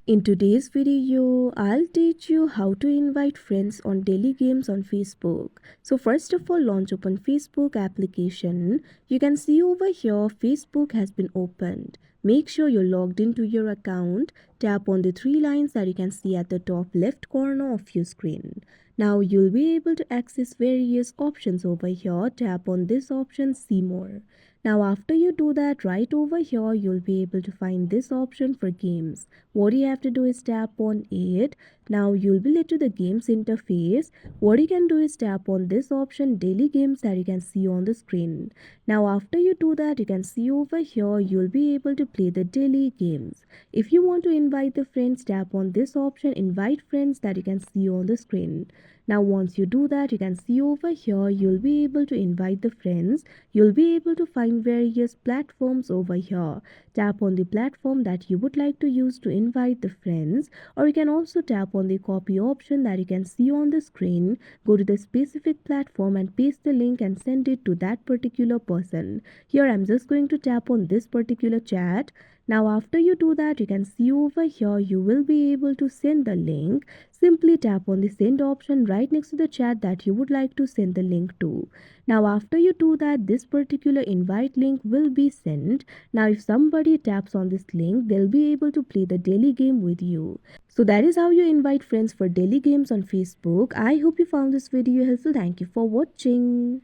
In today's video, I'll teach you how to invite friends on daily games on Facebook. So first of all, launch open Facebook application. You can see over here Facebook has been opened. Make sure you're logged into your account. Tap on the three lines that you can see at the top left corner of your screen. Now you'll be able to access various options over here. Tap on this option, see more. Now after you do that, right over here you'll be able to find this option for games. What you have to do is tap on it. Now you'll be led to the games interface. What you can do is tap on this option, daily games, that you can see on the screen. Now after you do that, you can see over here you'll be able to play the daily games. If you want to invite the friends, tap on this option, invite friends, that you can see on the screen. Now once you do that, you can see over here you'll be able to invite the friends. You'll be able to find various platforms over here. Tap on the platform that you would like to use to invite the friends, or you can also tap on the copy option that you can see on the screen. Go to the specific platform and paste the link and send it to that particular person. Here I'm just going to tap on this particular chat. Now after you do that, you can see over here you will be able to send the link. Simply tap on the send option right next to the chat that you would like to send the link to. Now after you do that, this particular invite link will be sent. Now if somebody taps on this link, they'll be able to play the daily game with you. So that is how you invite friends for daily games on Facebook. I hope you found this video helpful. Thank you for watching.